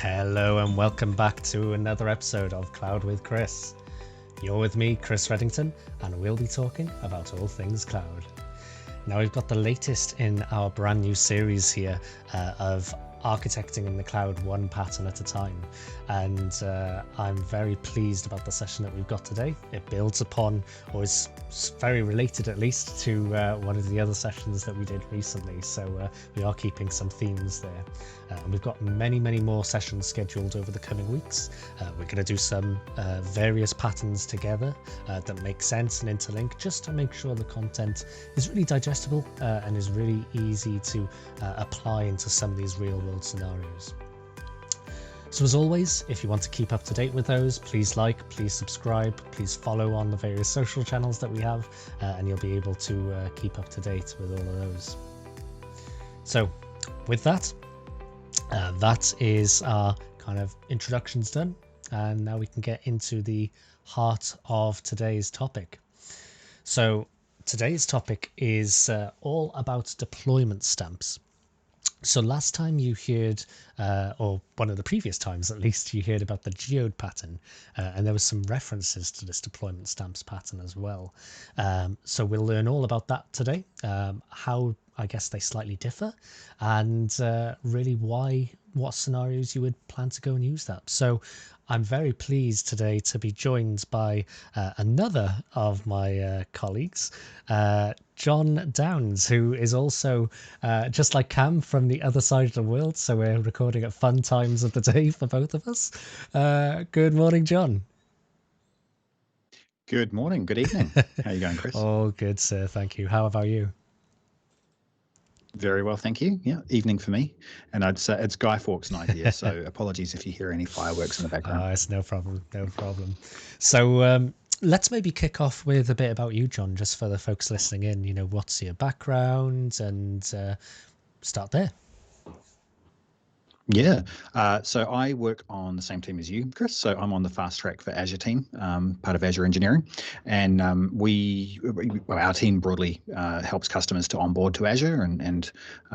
Hello and welcome back to another episode of Cloud with Chris. You're with me, Chris Reddington, and we'll be talking about all things cloud. Now we've got the latest in our brand new series here of architecting in the cloud one pattern at a time, and I'm very pleased about the session that we've got today. It builds upon, or is very related at least, to one of the other sessions that we did recently, so we are keeping some themes there. And we've got many more sessions scheduled over the coming weeks. We're going to do some various patterns together that make sense and interlink, just to make sure the content is really digestible and is really easy to apply into some of these real world scenarios. So as always, if you want to keep up to date with those, please like, please subscribe, please follow on the various social channels that we have, and you'll be able to keep up to date with all of those. So with that, that is our kind of introductions done, and now we can get into the heart of today's topic. So today's topic is all about deployment stamps. So last time you heard, or one of the previous times at least, you heard about the geode pattern, and there was some references to this deployment stamps pattern as well. So we'll learn all about that today, how I guess they slightly differ, and really what scenarios you would plan to go and use that. So I'm very pleased today to be joined by another of my colleagues, John Downs, who is also, just like Cam, from the other side of the world. So we're recording at fun times of the day for both of us. Good morning, John. Good morning. Good evening. How are you going, Chris? Oh, good, sir. Thank you. How about you? Very well, thank you. Yeah, evening for me. And I'd say it's Guy Fawkes night here, so apologies if you hear any fireworks in the background. It's no problem. No problem. So let's maybe kick off with a bit about you, John, just for the folks listening in. You know, what's your background, and start there. Yeah. So I work on the same team as you, Chris. So I'm on the fast track for Azure team, part of Azure engineering. And our team broadly helps customers to onboard to Azure and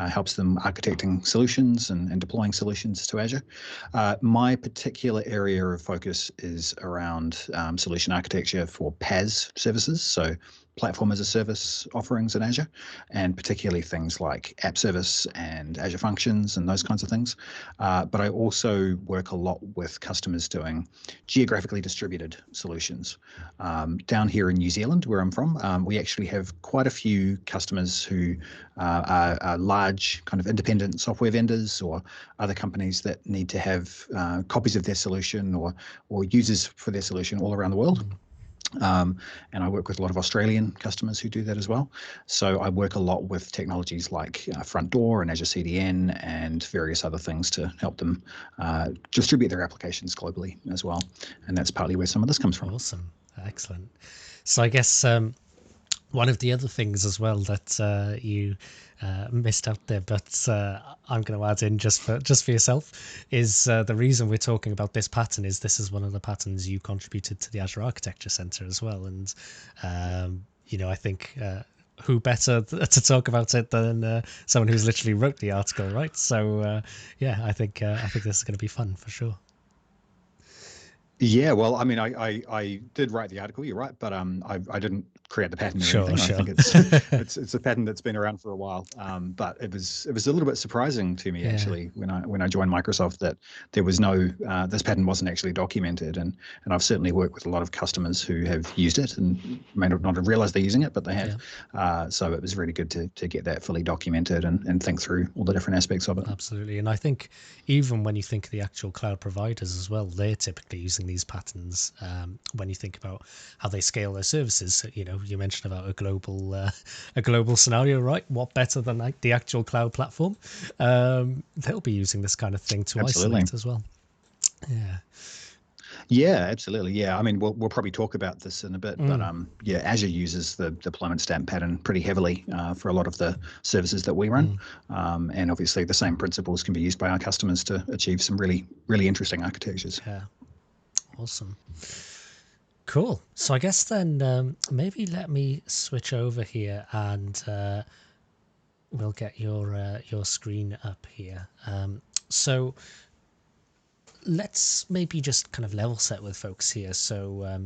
helps them architecting solutions and deploying solutions to Azure. My particular area of focus is around solution architecture for PaaS services. So platform as a service offerings in Azure, and particularly things like app service and Azure functions and those kinds of things. But I also work a lot with customers doing geographically distributed solutions. Down here in New Zealand, where I'm from, we actually have quite a few customers who are large kind of independent software vendors or other companies that need to have copies of their solution or users for their solution all around the world. And I work with a lot of Australian customers who do that as well. So I work a lot with technologies like Front Door and Azure CDN and various other things to help them distribute their applications globally as well. And that's partly where some of this comes from. Awesome. Excellent. So I guess one of the other things as well that you missed out there, but I'm going to add in just for yourself, is the reason we're talking about this pattern is this is one of the patterns you contributed to the Azure Architecture Center as well. And, I think who better to talk about it than someone who's literally wrote the article, right? So, I think this is going to be fun for sure. Yeah, well, I mean, I did write the article. You're right, but I didn't create the pattern or anything. Sure. I think it's a pattern that's been around for a while. But it was a little bit surprising to me actually when I joined Microsoft that there was no this pattern wasn't actually documented, and I've certainly worked with a lot of customers who have used it and may not have realized they're using it, but they have. Yeah. So it was really good to get that fully documented and think through all the different aspects of it. Absolutely, and I think even when you think of the actual cloud providers as well, they're typically using these patterns when you think about how they scale their services. You mentioned about a global scenario, right? What better than like the actual cloud platform? They'll be using this kind of thing to isolate as well. Yeah, absolutely. Yeah, I mean, we'll probably talk about this in a bit, but Azure uses the deployment stamp pattern pretty heavily for a lot of the services that we run, and obviously the same principles can be used by our customers to achieve some really, really interesting architectures. Yeah, awesome. Cool. So I guess then maybe let me switch over here and we'll get your screen up here. So let's maybe just kind of level set with folks here. So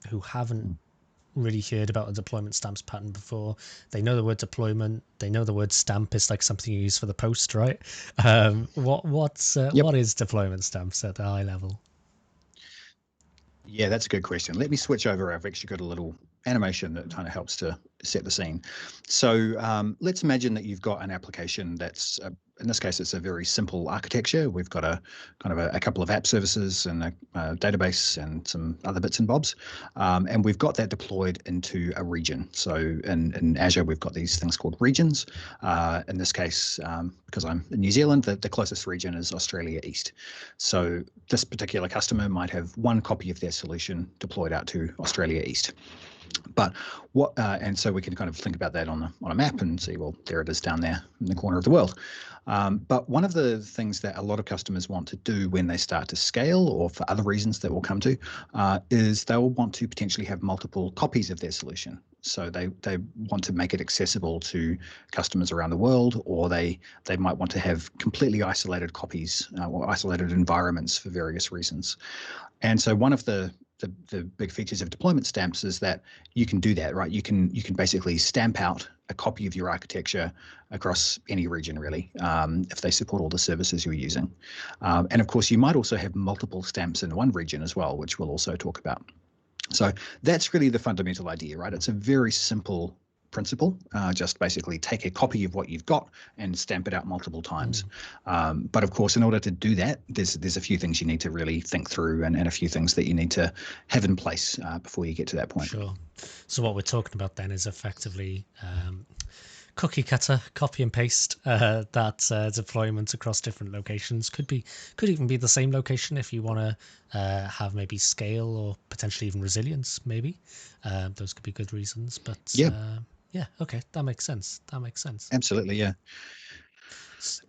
who haven't really heard about a deployment stamps pattern before. They know the word deployment. They know the word stamp is like something you use for the post, right? Yep. What is deployment stamps at a high level? Yeah, that's a good question. Let me switch over. I've actually got a little animation that kind of helps to set the scene. So let's imagine that you've got an application that's, in this case, it's a very simple architecture. We've got a kind of a couple of app services and a database and some other bits and bobs. And we've got that deployed into a region. So in Azure, we've got these things called regions. In this case, because I'm in New Zealand, the closest region is Australia East. So this particular customer might have one copy of their solution deployed out to Australia East. But what, and so we can kind of think about that on a map and see, well, there it is down there in the corner of the world. But one of the things that a lot of customers want to do when they start to scale, or for other reasons that we'll come to, is they'll want to potentially have multiple copies of their solution. So they want to make it accessible to customers around the world, or they might want to have completely isolated copies or isolated environments for various reasons. And so one of the big features of deployment stamps is that you can do that, right? You can basically stamp out a copy of your architecture across any region, really, if they support all the services you're using. And of course, you might also have multiple stamps in one region as well, which we'll also talk about. So that's really the fundamental idea, right? It's a very simple principle. Just basically take a copy of what you've got and stamp it out multiple times. But of course, in order to do that, there's a few things you need to really think through, and a few things that you need to have in place before you get to that point. Sure. So what we're talking about then is effectively cookie cutter, copy and paste that deployment across different locations. Could even be the same location if you want to have maybe scale or potentially even resilience. Maybe those could be good reasons. But yeah, okay, that makes sense. Absolutely, yeah.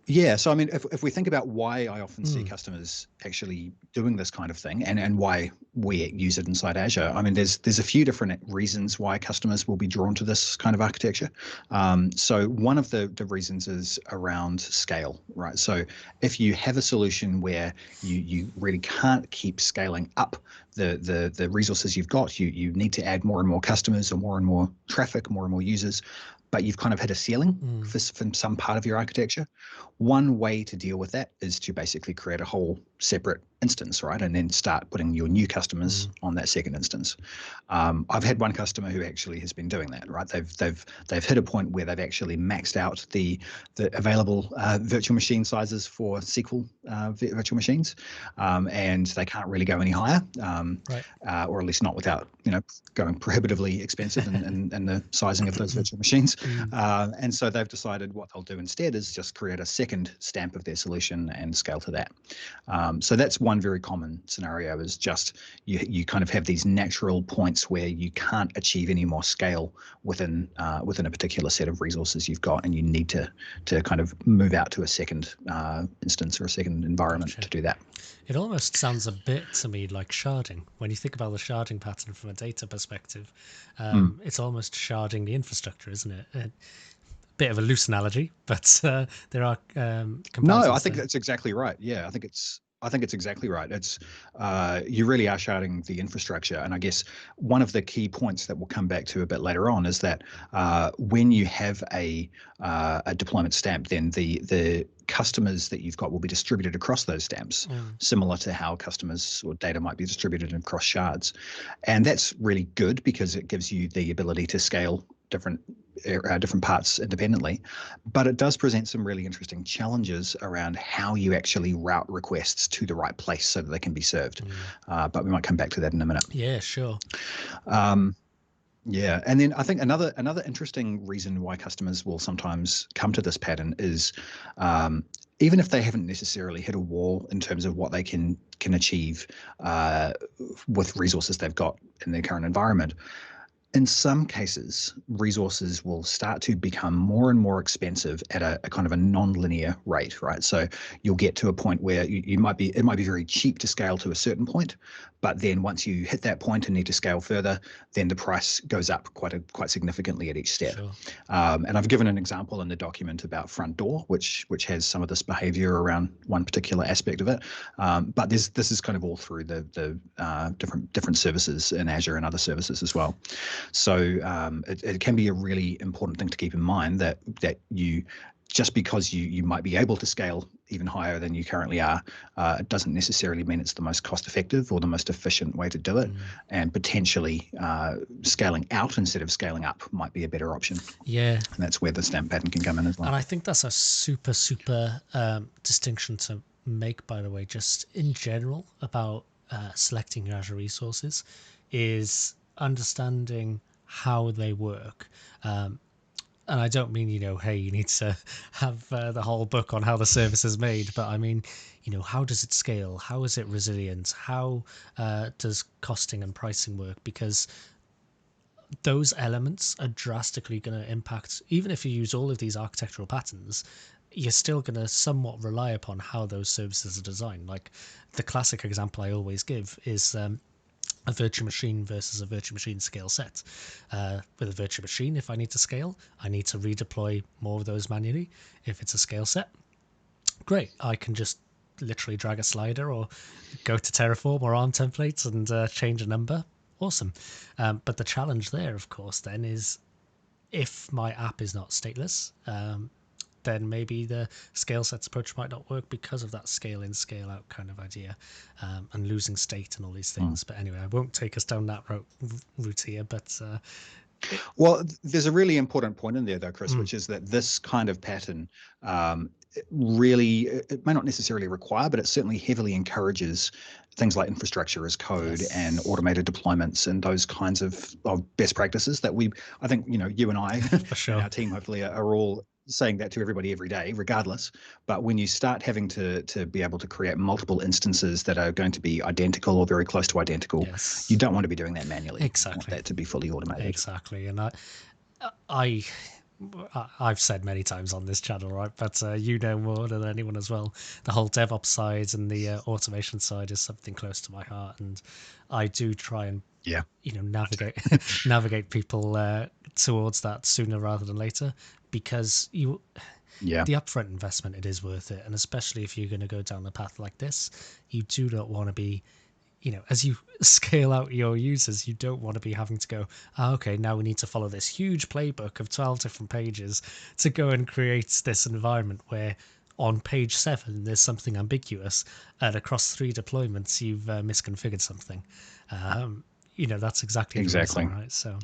Yeah, so I mean, if we think about why I often see customers actually doing this kind of thing, and why we use it inside Azure, I mean, there's a few different reasons why customers will be drawn to this kind of architecture. So one of the reasons is around scale, right? So if you have a solution where you really can't keep scaling up the resources you've got, you need to add more and more customers or more and more traffic, more and more users, but you've kind of hit a ceiling for some part of your architecture. One way to deal with that is to basically create a whole separate instance, right? And then start putting your new customers on that second instance. I've had one customer who actually has been doing that, right? They've hit a point where they've actually maxed out the available virtual machine sizes for SQL virtual machines, and they can't really go any higher, right. Or at least not without going prohibitively expensive in the sizing of those virtual machines. And so they've decided what they'll do instead is just create a second stamp of their solution and scale to that. So that's one very common scenario, is just you kind of have these natural points where you can't achieve any more scale within a particular set of resources you've got, and you need to kind of move out to a second instance or a second environment to do that. It almost sounds a bit to me like sharding. When you think about the sharding pattern from a data perspective, it's almost sharding the infrastructure, isn't it? A bit of a loose analogy, but there are No, I think that's exactly right. Yeah, I think it's exactly right. It's you really are sharding the infrastructure, and I guess one of the key points that we'll come back to a bit later on is that when you have a deployment stamp, then the customers that you've got will be distributed across those stamps, similar to how customers or data might be distributed across shards, and that's really good because it gives you the ability to scale different parts independently, but it does present some really interesting challenges around how you actually route requests to the right place so that they can be served. But we might come back to that in a minute. Yeah, sure. Yeah, and then I think another interesting reason why customers will sometimes come to this pattern is even if they haven't necessarily hit a wall in terms of what they can achieve with resources they've got in their current environment, In some cases, resources will start to become more and more expensive at a kind of a non-linear rate, right? So you'll get to a point where it might be very cheap to scale to a certain point, but then once you hit that point and need to scale further, then the price goes up quite significantly at each step. Sure. And I've given an example in the document about Front Door, which has some of this behavior around one particular aspect of it. But this is kind of all through the different services in Azure and other services as well. So it can be a really important thing to keep in mind that you, just because you might be able to scale even higher than you currently are, it doesn't necessarily mean it's the most cost effective or the most efficient way to do it. And potentially scaling out instead of scaling up might be a better option. Yeah. And that's where the stamp pattern can come in as well. And I think that's a super distinction to make, by the way, just in general about selecting your Azure resources, is understanding how they work. And I don't mean, hey, you need to have the whole book on how the service is made, but I mean, how does it scale? How is it resilient? How does costing and pricing work? Because those elements are drastically going to impact, even if you use all of these architectural patterns, you're still going to somewhat rely upon how those services are designed. Like the classic example I always give is a virtual machine versus a virtual machine scale set. With a virtual machine, if I need to scale, I need to redeploy more of those manually. If it's a scale set, great, I can just literally drag a slider or go to Terraform or ARM templates and change a number. Awesome. But the challenge there, of course, then is if my app is not stateless, then maybe the scale sets approach might not work because of that scale in, scale out kind of idea, and losing state and all these things. But anyway, I won't take us down that route here. But well, there's a really important point in there, though, Chris, which is that this kind of pattern really, it may not necessarily require, but it certainly heavily encourages things like infrastructure as code and automated deployments and those kinds of best practices that I think, you and I for sure. and our team hopefully are all saying that to everybody every day, regardless. But when you start having to be able to create multiple instances that are going to be identical or very close to identical, you don't want to be doing that manually. Exactly. You want that to be fully automated. Exactly. And I've said many times on this channel, right? But you know more than anyone as well. The whole DevOps side and the automation side is something close to my heart, and I do try and navigate people towards that sooner rather than later, because the upfront investment, it is worth it, and especially if you're going to go down a path like this, you do not want to be, as you scale out your users, you don't want to be having to go, okay, now we need to follow this huge playbook of 12 different pages to go and create this environment where on page 7 there's something ambiguous, and across 3 deployments you've misconfigured something. That's exactly the reason, right? So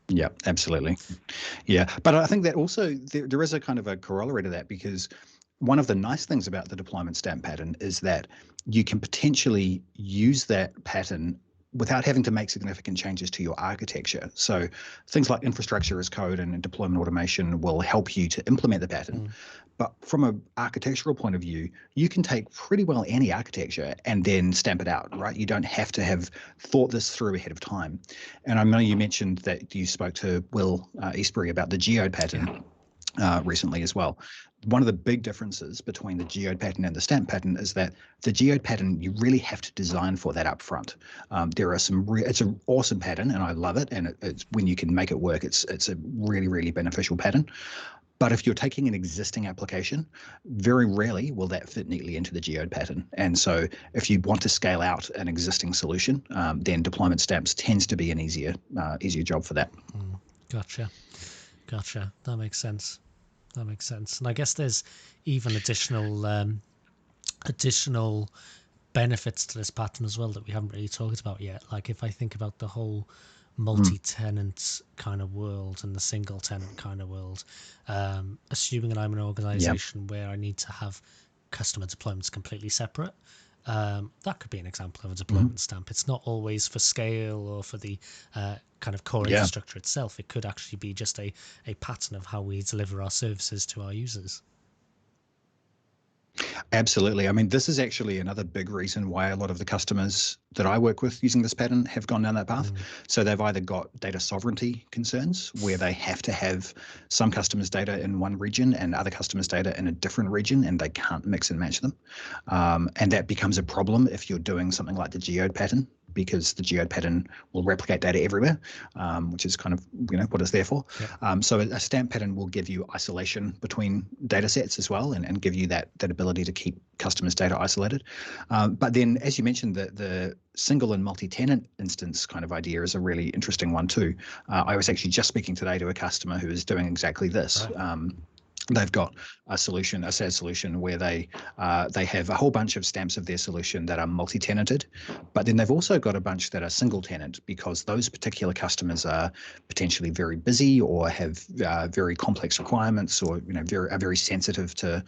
yeah, absolutely. Yeah, but I think that also there is a kind of a corollary to that, because one of the nice things about the deployment stamp pattern is that you can potentially use that pattern without having to make significant changes to your architecture. So things like infrastructure as code and deployment automation will help you to implement the pattern. But from an architectural point of view, you can take pretty well any architecture and then stamp it out, right? You don't have to have thought this through ahead of time. And I know you mentioned that you spoke to Will Eastbury about the geode pattern recently as well. One of the big differences between the geode pattern and the stamp pattern is that the geode pattern, you really have to design for that up front. There are it's an awesome pattern and I love it. And it's when you can make it work, it's a really, really beneficial pattern. But if you're taking an existing application, very rarely will that fit neatly into the geode pattern. And so if you want to scale out an existing solution, then deployment stamps tends to be an easier job for that. Gotcha. That makes sense. And I guess there's even additional benefits to this pattern as well that we haven't really talked about yet. Like if I think about the whole multi-tenant kind of world and the single tenant kind of world, assuming that I'm an organization where I need to have customer deployments completely separate, that could be an example of a deployment stamp. It's not always for scale or for the kind of core infrastructure itself. It could actually be just a pattern of how we deliver our services to our users. Absolutely. I mean, this is actually another big reason why a lot of the customers that I work with using this pattern have gone down that path. So they've either got data sovereignty concerns where they have to have some customers' data in one region and other customers' data in a different region, and they can't mix and match them. And that becomes a problem if you're doing something like the geode pattern, because the geode pattern will replicate data everywhere, which is kind of what it's there for. Yep. So a stamp pattern will give you isolation between data sets as well, and give you that ability to keep customers' data isolated. But then, as you mentioned, the single and multi-tenant instance kind of idea is a really interesting one too. I was actually just speaking today to a customer who is doing exactly this. Right. They've got a solution, a SaaS solution, where they have a whole bunch of stamps of their solution that are multi-tenanted, but then they've also got a bunch that are single tenant, because those particular customers are potentially very busy or have very complex requirements, or are very sensitive to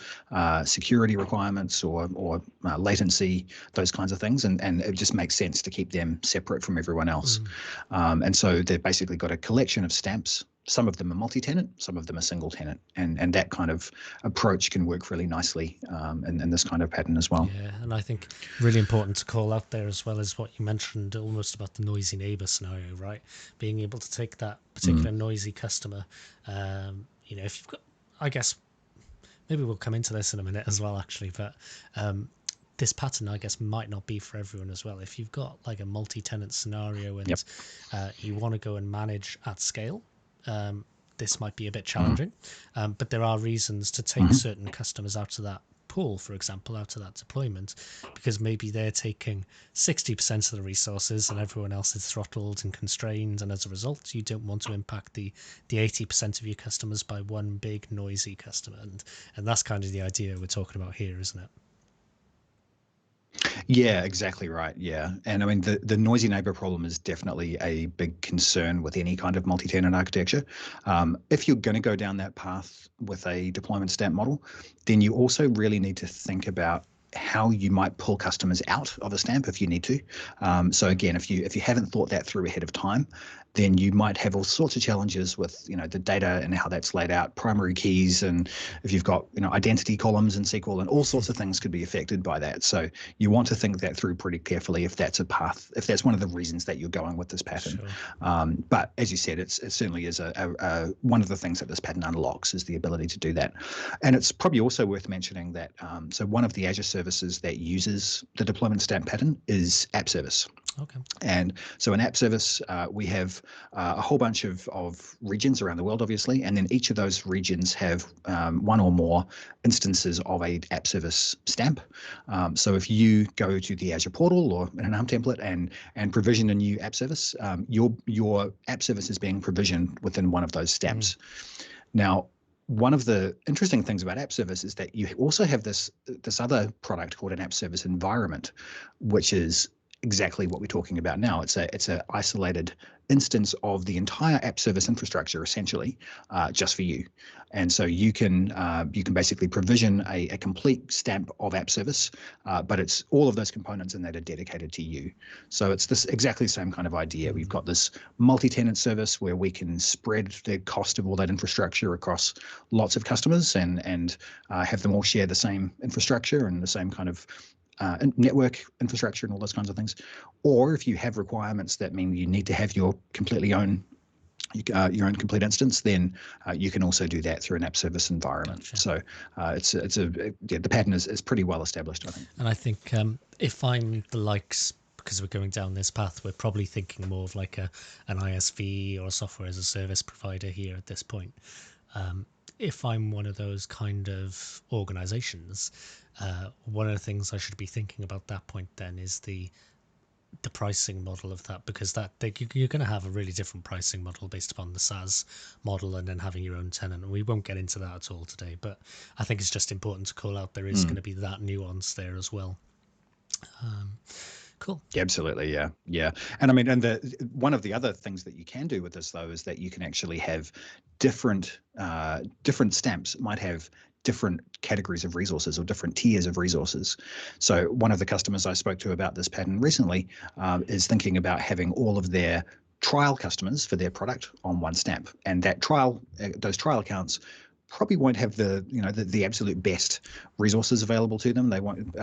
security requirements or latency, those kinds of things, and it just makes sense to keep them separate from everyone else. And so they've basically got a collection of stamps. Some of them are multi-tenant, some of them are single tenant, and that kind of approach can work really nicely in this kind of pattern as well. Yeah, and I think really important to call out there as well is what you mentioned almost about the noisy neighbor scenario, right? Being able to take that particular noisy customer, if you've got, I guess, maybe we'll come into this in a minute as well, actually, but this pattern, I guess, might not be for everyone as well. If you've got like a multi-tenant scenario and you want to go and manage at scale, this might be a bit challenging, but there are reasons to take certain customers out of that pool, for example, out of that deployment, because maybe they're taking 60% of the resources and everyone else is throttled and constrained, and as a result you don't want to impact the 80% of your customers by one big noisy customer, and that's kind of the idea we're talking about here, isn't it? Yeah, exactly right. Yeah. And I mean, the noisy neighbor problem is definitely a big concern with any kind of multi-tenant architecture. If you're going to go down that path with a deployment stamp model, then you also really need to think about how you might pull customers out of a stamp if you need to. So again, if you haven't thought that through ahead of time, then you might have all sorts of challenges with the data and how that's laid out, primary keys, and if you've got identity columns in SQL, and all sorts of things could be affected by that. So you want to think that through pretty carefully if that's a path, if that's one of the reasons that you're going with this pattern. Sure. But as you said, it certainly is a one of the things that this pattern unlocks is the ability to do that. And it's probably also worth mentioning that so one of the Azure services that uses the deployment stamp pattern is App Service. Okay. And so in App Service, we have a whole bunch of regions around the world, obviously, and then each of those regions have one or more instances of a App Service stamp. So if you go to the Azure portal or in an ARM template and provision a new App Service, your App Service is being provisioned within one of those stamps. Now, one of the interesting things about App Service is that you also have this other product called an App Service environment, which is exactly what we're talking about now. It's a isolated instance of the entire App Service infrastructure, essentially, just for you. And so you can basically provision a complete stamp of App Service, but it's all of those components in that are dedicated to you. So it's this exactly the same kind of idea. We've got this multi-tenant service where we can spread the cost of all that infrastructure across lots of customers and have them all share the same infrastructure and the same kind of network infrastructure and all those kinds of things. Or if you have requirements that mean you need to have your completely own your own complete instance, then you can also do that through an App Service environment. Gotcha. So the pattern is pretty well established, I think. And I think if I'm the likes, because we're going down this path, we're probably thinking more of like an ISV or a software as a service provider here at this point. If I'm one of those kind of organizations, one of the things I should be thinking about that point then is the pricing model of that, because you're going to have a really different pricing model based upon the SaaS model and then having your own tenant. And we won't get into that at all today, but I think it's just important to call out there is going to be that nuance there as well. Cool. Absolutely, yeah. And I mean, and one of the other things that you can do with this though is that you can actually have different stamps might have different categories of resources or different tiers of resources. So one of the customers I spoke to about this pattern recently is thinking about having all of their trial customers for their product on one stamp, and those trial accounts probably won't have the absolute best resources available to them. They won't.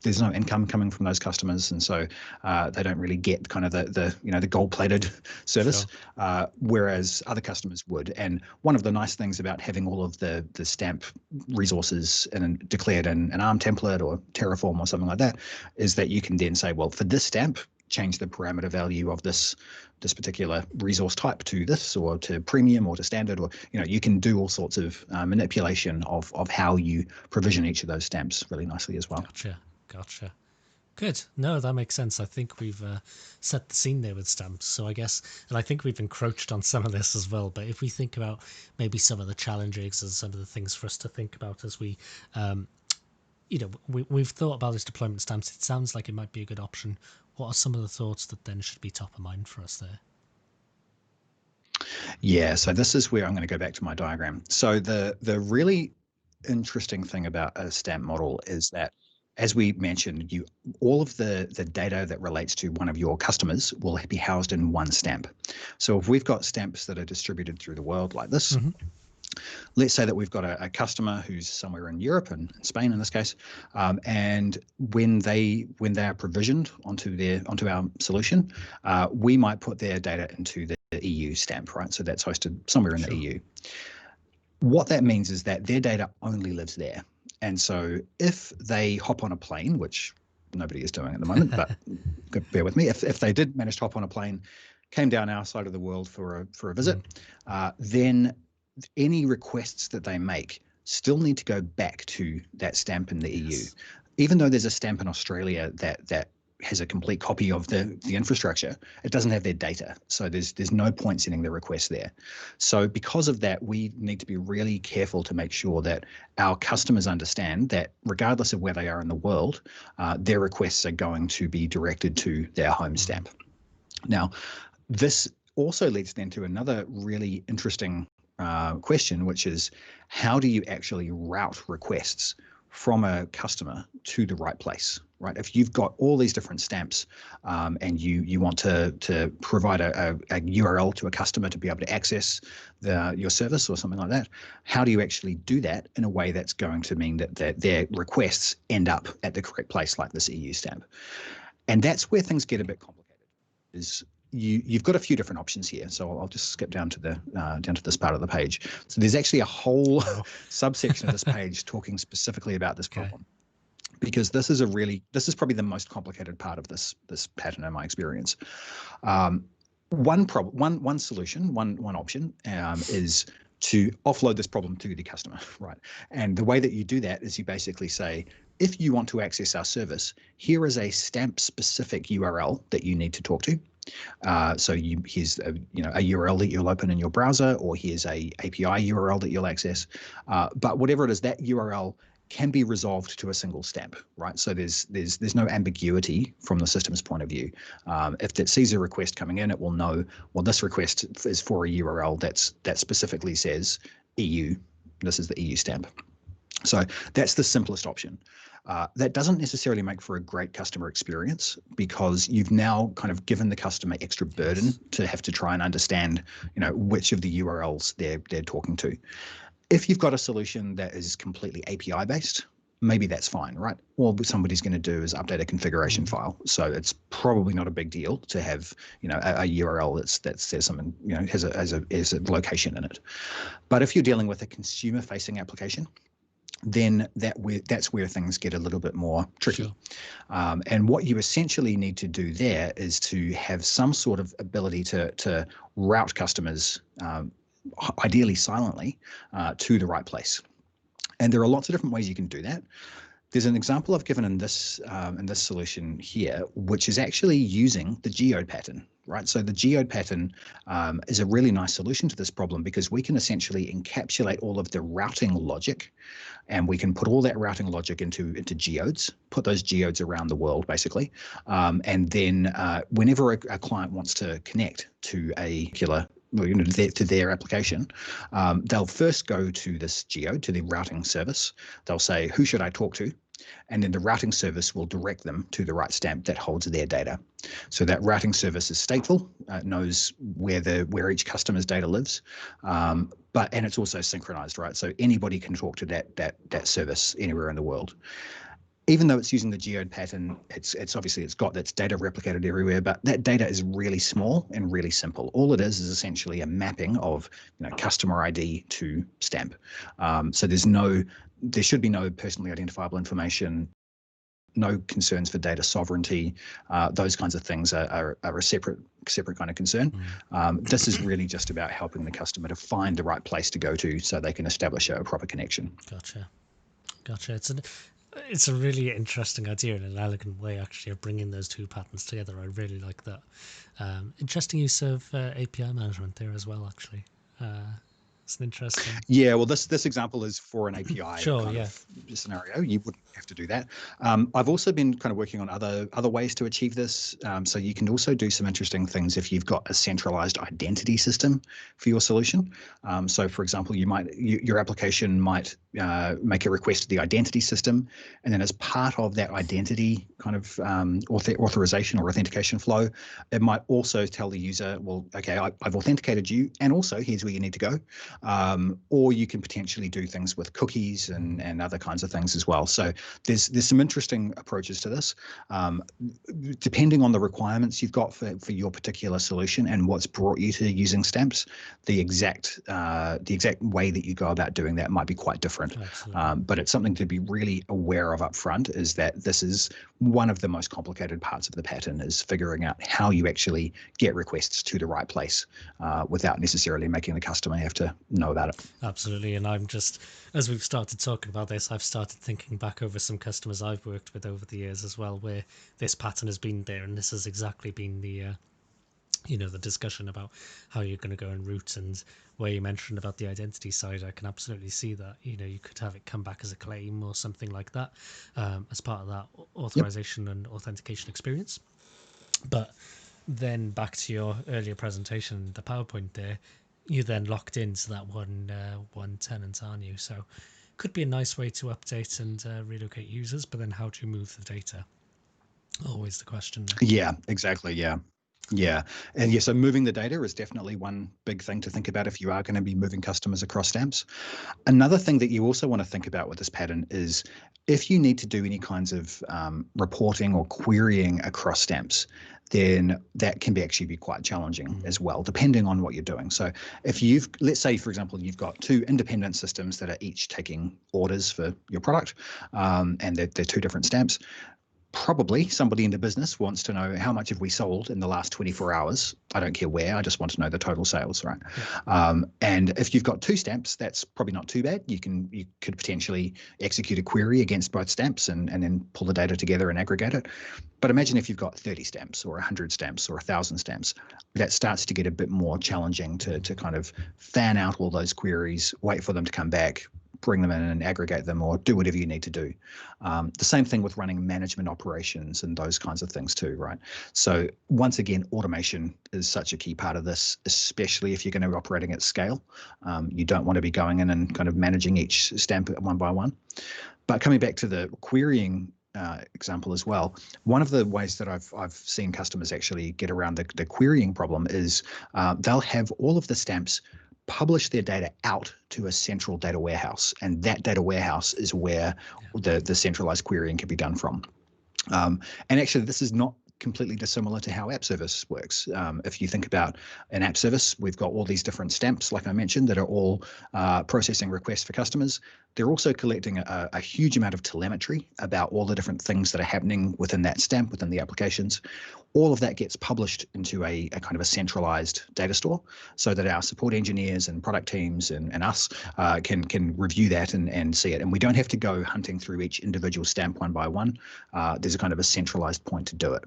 There's no income coming from those customers, and so they don't really get kind of the gold-plated service. Sure. Whereas other customers would. And one of the nice things about having all of the stamp resources declared in an ARM template or Terraform or something like that is that you can then say, well, for this stamp, change the parameter value of this particular resource type to this, or to premium, or to standard, or you can do all sorts of manipulation of how you provision each of those stamps really nicely as well. Gotcha. Good. No, that makes sense. I think we've set the scene there with stamps. So I guess, and I think we've encroached on some of this as well. But if we think about maybe some of the challenges and some of the things for us to think about as we, we've thought about this deployment stamps. It sounds like it might be a good option. What are some of the thoughts that then should be top of mind for us there? Yeah, so this is where I'm going to go back to my diagram. So the really interesting thing about a stamp model is that, as we mentioned, all of the data that relates to one of your customers will be housed in one stamp. So if we've got stamps that are distributed through the world like this, let's say that we've got a customer who's somewhere in Europe and Spain in this case, and when they are provisioned onto our solution, we might put their data into the EU stamp, right? So that's hosted somewhere in the EU. What that means is that their data only lives there. And so if they hop on a plane, which nobody is doing at the moment, but bear with me, if they did manage to hop on a plane, came down our side of the world for a visit, then any requests that they make still need to go back to that stamp in the EU. Even though there's a stamp in Australia that has a complete copy of the infrastructure, it doesn't have their data. So there's no point sending the request there. So because of that, we need to be really careful to make sure that our customers understand that regardless of where they are in the world, their requests are going to be directed to their home stamp. Now, this also leads then to another really interesting question, which is, how do you actually route requests from a customer to the right place, right? If you've got all these different stamps and you want to provide a URL to a customer to be able to access your service or something like that, how do you actually do that in a way that's going to mean that their requests end up at the correct place, like this EU stamp? And that's where things get a bit complicated. You've got a few different options here, so I'll just skip down to this part of the page. So there's actually a whole subsection of this page talking specifically about this problem, because this is probably the most complicated part of this pattern in my experience. One solution, one option is to offload this problem to the customer, right? And the way that you do that is you basically say, if you want to access our service, here is a stamp-specific URL that you need to talk to. So here's a URL that you'll open in your browser, or here's a API URL that you'll access. But whatever it is, that URL can be resolved to a single stamp, right? So there's no ambiguity from the system's point of view. If it sees a request coming in, it will know, well, this request is for a URL that specifically says EU. This is the EU stamp. So that's the simplest option. That doesn't necessarily make for a great customer experience, because you've now kind of given the customer extra burden to have to try and understand, which of the URLs they're talking to. If you've got a solution that is completely API based, maybe that's fine, right? All somebody's going to do is update a configuration file. So it's probably not a big deal to have, a URL that says something, has a location in it. But if you're dealing with a consumer facing application, then that's where things get a little bit more tricky. Sure. And what you essentially need to do there is to have some sort of ability to route customers, ideally silently, to the right place. And there are lots of different ways you can do that. There's an example I've given in this solution here, which is actually using the geode pattern, right? So the geode pattern is a really nice solution to this problem, because we can essentially encapsulate all of the routing logic, and we can put all that routing logic into geodes, put those geodes around the world, basically. And then whenever a client wants to connect to a particular, to their application, they'll first go to this geode, to the routing service. They'll say, who should I talk to? and then the routing service will direct them to the right stamp that holds their data. So that routing service is stateful, knows where each customer's data lives, and it's also synchronized, right? So anybody can talk to that service anywhere in the world. Even though it's using the geode pattern, it's obviously it's got its data replicated everywhere, but that data is really small and really simple. All it is essentially a mapping of customer ID to stamp. So there should be no personally identifiable information, no concerns for data sovereignty. Those kinds of things are a separate kind of concern. This is really just about helping the customer to find the right place to go to so they can establish a proper connection. Gotcha. It's a really interesting idea and an elegant way, actually, of bringing those two patterns together. I really like that. Interesting use of API management there as well, actually. It's an interesting. Yeah, well, this example is for an API sure, kind of scenario. You wouldn't have to do that. I've also been kind of working on other ways to achieve this. So you can also do some interesting things if you've got a centralized identity system for your solution. So, for example, your application might make a request to the identity system, and then as part of that identity kind of authorization or authentication flow, it might also tell the user, well, okay, I've authenticated you, and also here's where you need to go. Or you can potentially do things with cookies and other kinds of things as well. So there's some interesting approaches to this. Depending on the requirements you've got for your particular solution and what's brought you to using stamps, the exact way that you go about doing that might be quite different. But it's something to be really aware of up front, is that this is one of the most complicated parts of the pattern, is figuring out how you actually get requests to the right place without necessarily making the customer have to know about it. Absolutely. And I'm just, as we've started talking about this, I've started thinking back over some customers I've worked with over the years as well, where this pattern has been there, and this has exactly been the the discussion about how you're going to go and route, and where you mentioned about the identity side. I can absolutely see that. You could have it come back as a claim or something like that, as part of that authorization and authentication experience. But then back to your earlier presentation, the PowerPoint there, you then locked into that one tenant, aren't you? So could be a nice way to update and relocate users, but then how do you move the data? Always the question there. Yeah, exactly. Yeah. And so moving the data is definitely one big thing to think about if you are going to be moving customers across stamps. Another thing that you also want to think about with this pattern is if you need to do any kinds of reporting or querying across stamps, then that can actually be quite challenging as well, depending on what you're doing. So if let's say, for example, you've got two independent systems that are each taking orders for your product, and they're two different stamps. Probably somebody in the business wants to know, how much have we sold in the last 24 hours? I don't care where, I just want to know the total sales, right? And if you've got two stamps, that's probably not too bad. You could potentially execute a query against both stamps and then pull the data together and aggregate it. But imagine if you've got 30 stamps or 100 stamps or 1,000 stamps, that starts to get a bit more challenging to kind of fan out all those queries, wait for them to come back, bring them in and aggregate them, or do whatever you need to do. The same thing with running management operations and those kinds of things too, right? So once again, automation is such a key part of this, especially if you're going to be operating at scale. You don't want to be going in and kind of managing each stamp one by one. But coming back to the querying example as well, one of the ways that I've seen customers actually get around the querying problem is they'll have all of the stamps publish their data out to a central data warehouse, and that data warehouse is where the centralized querying can be done from. And actually, this is not completely dissimilar to how app service works. If you think about an app service, we've got all these different stamps, like I mentioned, that are all processing requests for customers. They're also collecting a huge amount of telemetry about all the different things that are happening within that stamp, within the applications. All of that gets published into a kind of a centralized data store, so that our support engineers and product teams and us can review that and see it. And we don't have to go hunting through each individual stamp one by one. There's a kind of a centralized point to do it.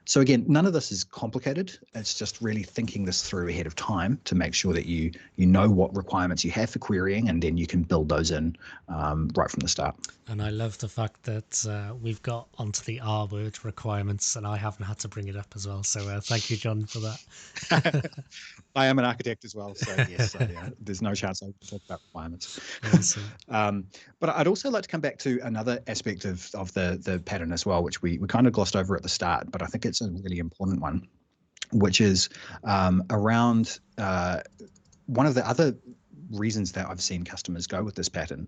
So again, none of this is complicated. It's just really thinking this through ahead of time to make sure that you know what requirements you have for querying, and then you can build those in right from the start. And I love the fact that we've got onto the R word, requirements, and I haven't had to bring it up as well. So thank you, John, for that. I am an architect as well, so yes, there's no chance I can talk about requirements. Awesome. But I'd also like to come back to another aspect of the pattern as well, which we kind of glossed over at the start, but I think it's a really important one, which is around one of the other reasons that I've seen customers go with this pattern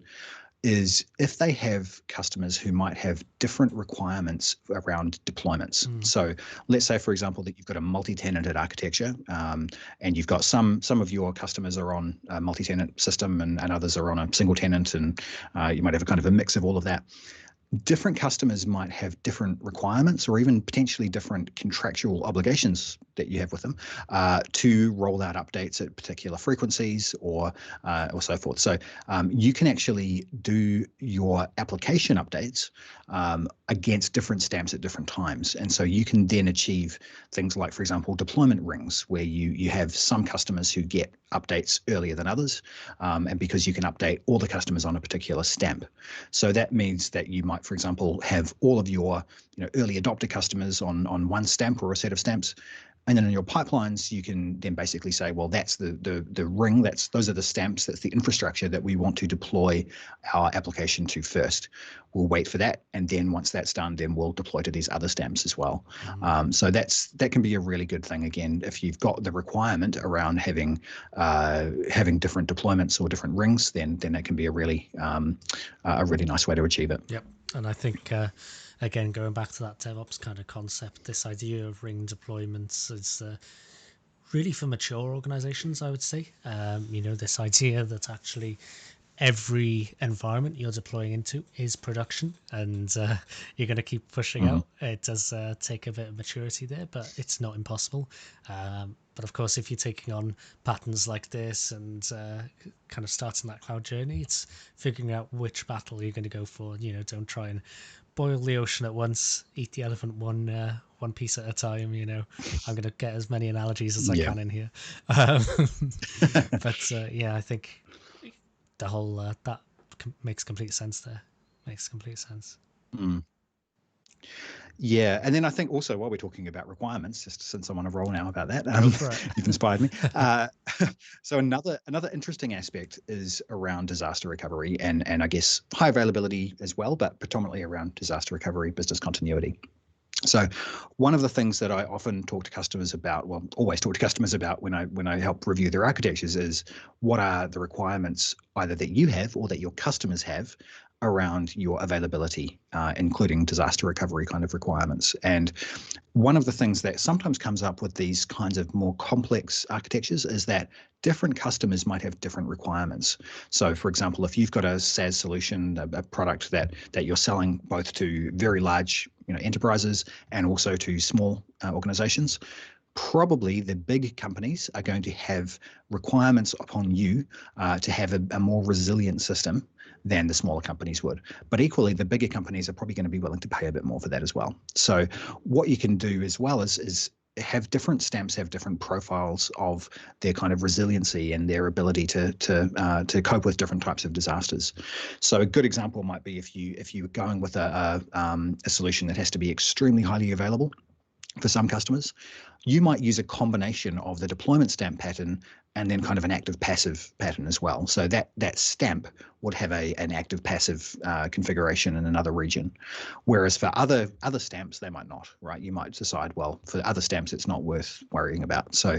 is if they have customers who might have different requirements around deployments. So let's say, for example, that you've got a multi-tenanted architecture, and you've got some of your customers are on a multi-tenant system and others are on a single tenant, and you might have a kind of a mix of all of that. Different customers might have different requirements or even potentially different contractual obligations that you have with them to roll out updates at particular frequencies or so forth. So you can actually do your application updates against different stamps at different times. And so you can then achieve things like, for example, deployment rings, where you have some customers who get updates earlier than others, and because you can update all the customers on a particular stamp. So that means that you might, for example, have all of your early adopter customers on one stamp or a set of stamps. And then in your pipelines, you can then basically say, well, that's the ring, those are the stamps, that's the infrastructure that we want to deploy our application to first. We'll wait for that, and then once that's done, then we'll deploy to these other stamps as well. So that can be a really good thing. Again, if you've got the requirement around having different deployments or different rings, then that can be a really nice way to achieve it. Yep, and I think. Again, going back to that DevOps kind of concept, this idea of ring deployments is really for mature organizations, I would say. This idea that actually every environment you're deploying into is production, and you're going to keep pushing out. It does take a bit of maturity there, but it's not impossible. But of course, if you're taking on patterns like this and kind of starting that cloud journey, it's figuring out which battle you're going to go for. Don't try and boil the ocean at once, eat the elephant one piece at a time. I'm going to get as many analogies as I can in here. But I think the whole that makes complete sense there. Makes complete sense. Yeah, and then I think also while we're talking about requirements, just since I'm on a roll now about that, you've inspired me. So another interesting aspect is around disaster recovery and I guess high availability as well, but predominantly around disaster recovery, business continuity. So one of the things that I often talk to customers about, well, always talk to customers about when I help review their architectures, is what are the requirements either that you have or that your customers have around your availability, including disaster recovery kind of requirements. And one of the things that sometimes comes up with these kinds of more complex architectures is that different customers might have different requirements. So for example, if you've got a SaaS solution, a product that you're selling both to very large enterprises and also to small organizations, probably the big companies are going to have requirements upon you to have a more resilient system than the smaller companies would. But equally, the bigger companies are probably going to be willing to pay a bit more for that as well. So what you can do as well is have different stamps have different profiles of their kind of resiliency and their ability to cope with different types of disasters. So a good example might be if you're going with a solution that has to be extremely highly available. For some customers, you might use a combination of the deployment stamp pattern and then kind of an active passive pattern as well. So that stamp would have an active passive configuration in another region. Whereas for other stamps, they might not, right? You might decide, well, for other stamps, it's not worth worrying about. So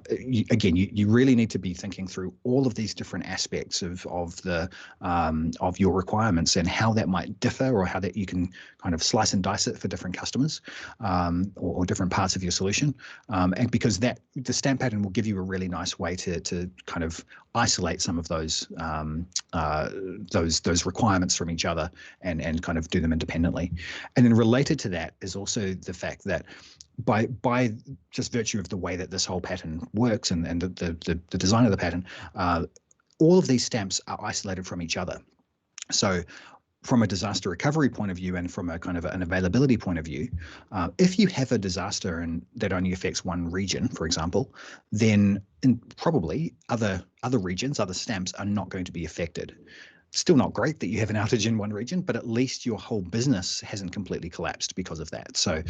you really need to be thinking through all of these different aspects of your requirements and how that might differ, or how that you can kind of slice and dice it for different customers or different parts of your solution. And because the stamp pattern will give you a really nice way to kind of isolate some of those requirements from each other and kind of do them independently. And then related to that is also the fact that by just virtue of the way that this whole pattern works and the design of the pattern, all of these stamps are isolated from each other. So from a disaster recovery point of view and from a kind of an availability point of view, if you have a disaster and that only affects one region, for example, then probably other regions, other stamps are not going to be affected. Still not great that you have an outage in one region, but at least your whole business hasn't completely collapsed because of that. So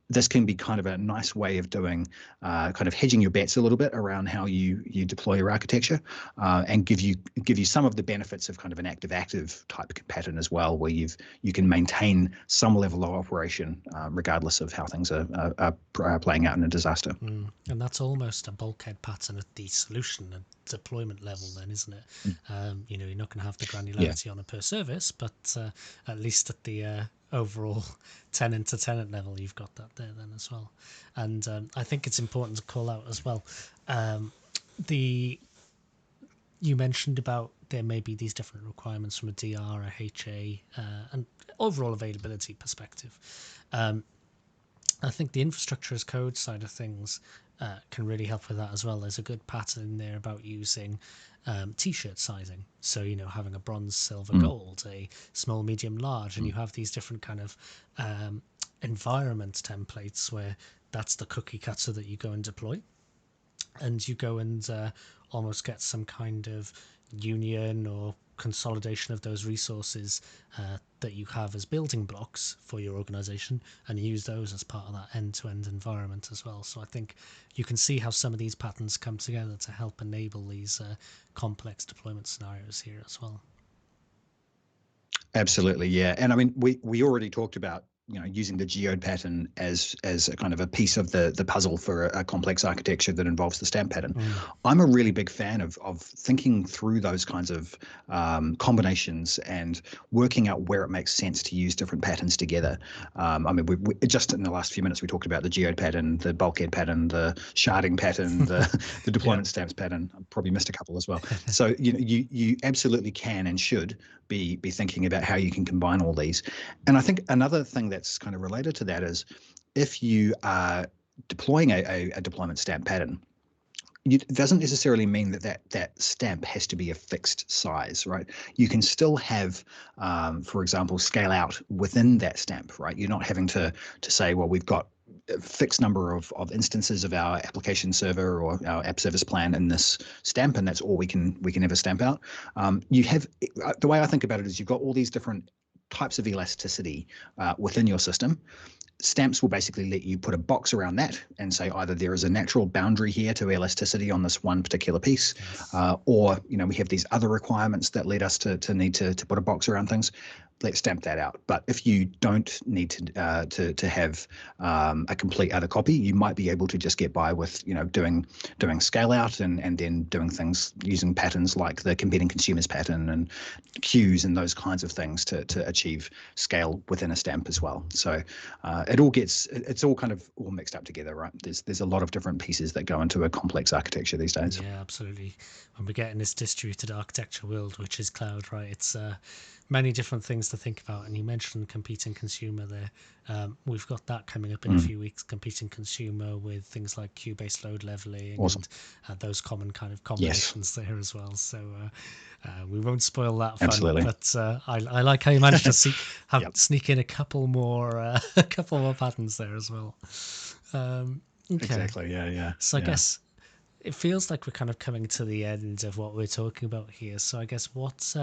this can be kind of a nice way of doing, kind of hedging your bets a little bit around how you deploy your architecture, and give you some of the benefits of kind of an active type pattern as well, where you can maintain some level of operation regardless of how things are playing out in a disaster. And that's almost a bulkhead pattern at the solution and deployment level, then, isn't it? You know, you're not going to have the granularity on a per service, but at least at the overall tenant to tenant level, you've got that there then as well. And I think it's important to call out as well, you mentioned about there may be these different requirements from a DR, a HA, and overall availability perspective. I think the infrastructure as code side of things can really help with that as well. There's a good pattern in there about using t-shirt sizing. So, you know, having a bronze, silver, gold, a small, medium, large, and you have these different kind of environment templates where that's the cookie cutter that you go and deploy. And you go and almost get some kind of union or consolidation of those resources that you have as building blocks for your organization, and use those as part of that end-to-end environment as well. So I think you can see how some of these patterns come together to help enable these complex deployment scenarios here as well. Absolutely, yeah. And I mean, we already talked about, you know, using the geode pattern as a kind of a piece of the puzzle for a complex architecture that involves the stamp pattern. I'm a really big fan of thinking through those kinds of combinations and working out where it makes sense to use different patterns together. I mean, we just in the last few minutes we talked about the geode pattern, the bulkhead pattern, the sharding pattern, the deployment stamps pattern. I probably missed a couple as well. So you know, you absolutely can and should be thinking about how you can combine all these. And I think another thing that's kind of related to that is, if you are deploying a deployment stamp pattern, it doesn't necessarily mean that stamp has to be a fixed size, right? You can still have, for example, scale out within that stamp, right? You're not having to say, well, we've got a fixed number of instances of our application server or our app service plan in this stamp, and that's all we can ever stamp out. You have, the way I think about it is, you've got all these different types of elasticity within your system. Stamps will basically let you put a box around that and say either there is a natural boundary here to elasticity on this one particular piece, or, you know, we have these other requirements that lead us to need to put a box around things. Let's stamp that out. But if you don't need to have a complete other copy, you might be able to just get by with, you know, doing scale out and then doing things using patterns like the competing consumers pattern and queues and those kinds of things to achieve scale within a stamp as well. So it's all kind of all mixed up together, right? There's a lot of different pieces that go into a complex architecture these days. Yeah, absolutely. When we get in this distributed architecture world, which is cloud, right? It's many different things to think about. And you mentioned competing consumer there. We've got that coming up in a few weeks, competing consumer with things like queue-based load leveling and those common kind of combinations there as well. So we won't spoil that fun. Absolutely. But I like how you managed to sneak in a couple more patterns there as well. Okay. Exactly. Yeah. So I guess it feels like we're kind of coming to the end of what we're talking about here. So I guess what's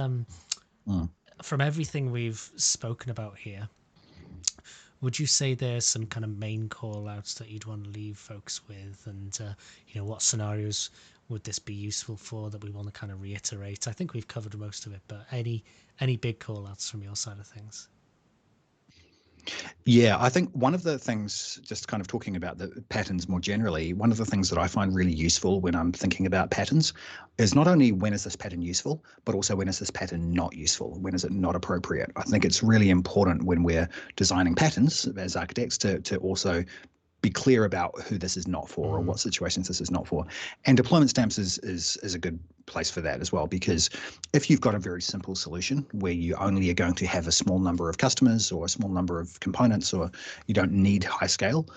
from everything we've spoken about here, would you say there's some kind of main call outs that you'd want to leave folks with? And, you know, what scenarios would this be useful for that we want to kind of reiterate? I think we've covered most of it, but any big call outs from your side of things? Yeah, I think one of the things, just kind of talking about the patterns more generally, one of the things that I find really useful when I'm thinking about patterns is not only when is this pattern useful, but also when is this pattern not useful? When is it not appropriate? I think it's really important when we're designing patterns as architects to also be clear about who this is not for or what situations this is not for. And deployment stamps is a good place for that as well, because if you've got a very simple solution where you only are going to have a small number of customers or a small number of components, or you don't need high scale,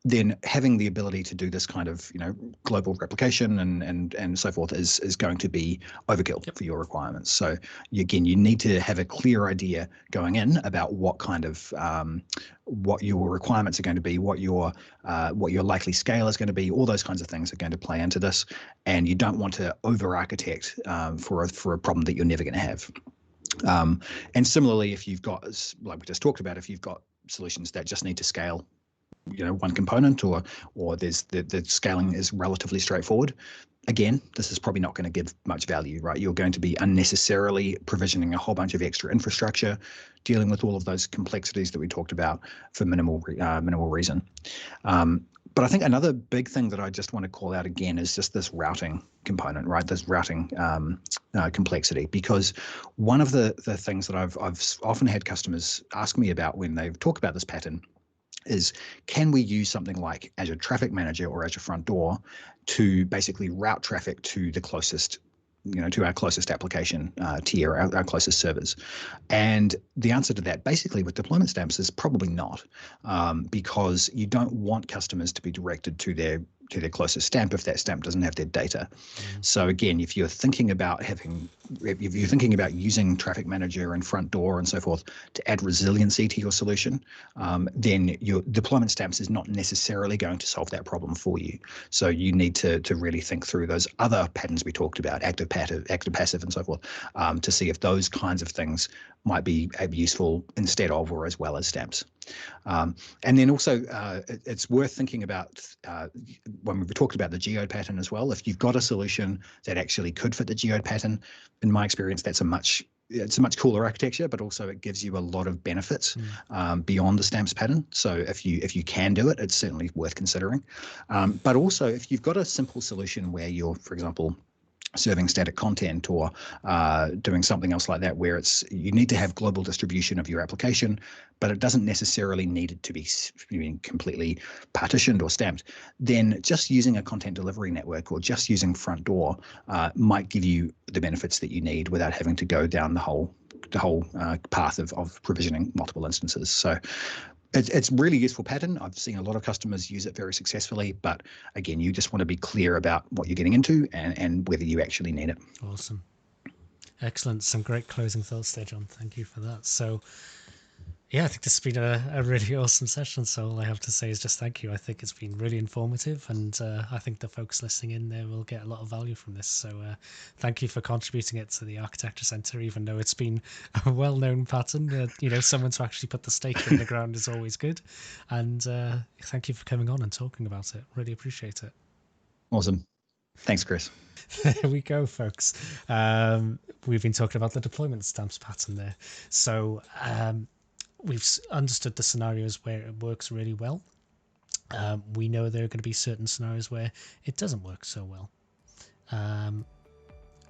then having the ability to do this kind of, you know, global replication and so forth is going to be overkill for your requirements. So you need to have a clear idea going in about what kind of what your requirements are going to be, what your likely scale is going to be. All those kinds of things are going to play into this, and you don't want to over architect for a problem that you're never going to have. And similarly, if you've got, like we just talked about, if you've got solutions that just need to scale, one component, or there's the scaling is relatively straightforward, again, this is probably not going to give much value, right? You're going to be unnecessarily provisioning a whole bunch of extra infrastructure, dealing with all of those complexities that we talked about for minimal reason. But I think another big thing that I just want to call out again is just this routing component, right? This routing complexity, because one of the things that I've often had customers ask me about when they talk about this pattern is, can we use something like Azure Traffic Manager or Azure Front Door to basically route traffic to the closest, to our closest application tier, our closest servers? And the answer to that, basically with deployment stamps, is probably not, because you don't want customers to be directed to their closest stamp if that stamp doesn't have their data. So again, if you're thinking about using Traffic Manager and Front Door and so forth to add resiliency to your solution, then your deployment stamps is not necessarily going to solve that problem for you. So you need to really think through those other patterns we talked about, active, passive, and so forth, to see if those kinds of things might be useful instead of or as well as stamps. And then also, it's worth thinking about when we've talked about the geode pattern as well. If you've got a solution that actually could fit the geode pattern, in my experience, it's a much cooler architecture, but also it gives you a lot of benefits beyond the stamps pattern. So if you can do it, it's certainly worth considering. But also, if you've got a simple solution where you're, for example, serving static content or doing something else like that, where you need to have global distribution of your application, but it doesn't necessarily need it to be completely partitioned or stamped, then just using a content delivery network or just using Front Door might give you the benefits that you need without having to go down the whole path of provisioning multiple instances. So it's really useful pattern. I've seen a lot of customers use it very successfully, but again, you just want to be clear about what you're getting into and whether you actually need it. Awesome. Excellent. Some great closing thoughts there, John. Thank you for that. So yeah, I think this has been a really awesome session. So all I have to say is just thank you. I think it's been really informative, and I think the folks listening in there will get a lot of value from this. So thank you for contributing it to the Architecture Centre, even though it's been a well-known pattern. Someone to actually put the stake in the ground is always good. And thank you for coming on and talking about it. Really appreciate it. Awesome. Thanks, Chris. There we go, folks. We've been talking about the deployment stamps pattern there. So we've understood the scenarios where it works really well. We know there are going to be certain scenarios where it doesn't work so well.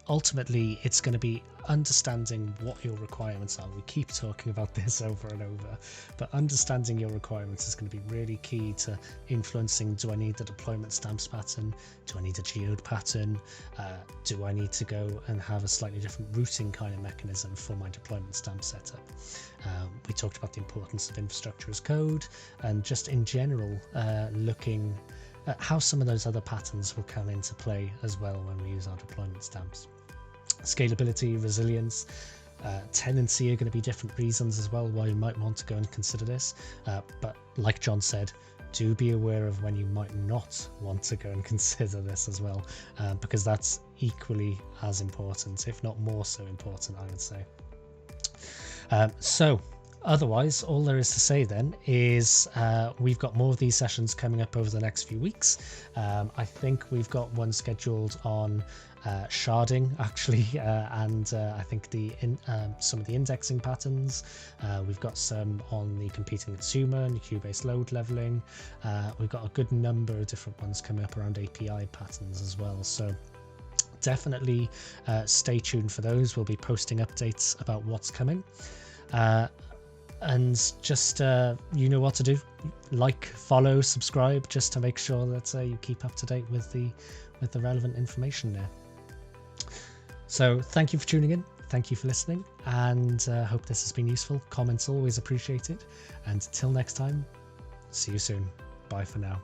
Ultimately, it's going to be understanding what your requirements are. We keep talking about this over and over, but understanding your requirements is going to be really key to influencing, do I need the deployment stamps pattern? Do I need a geode pattern? Do I need to go and have a slightly different routing kind of mechanism for my deployment stamp setup? We talked about the importance of infrastructure as code, and just in general, looking at how some of those other patterns will come into play as well when we use our deployment stamps. Scalability, resilience, tenancy are going to be different reasons as well why you might want to go and consider this. But like John said, do be aware of when you might not want to go and consider this as well, because that's equally as important, if not more so important, I would say. So otherwise, all there is to say then is we've got more of these sessions coming up over the next few weeks. I think we've got one scheduled on sharding, actually, and I think some of the indexing patterns. We've got some on the competing consumer and the queue-based load leveling. We've got a good number of different ones coming up around API patterns as well. So definitely stay tuned for those. We'll be posting updates about what's coming. And just you know what to do: like, follow, subscribe, just to make sure that you keep up to date with the relevant information there. So thank you for tuning in, thank you for listening, and hope this has been useful. Comments always appreciated, and until next time, see you soon. Bye for now.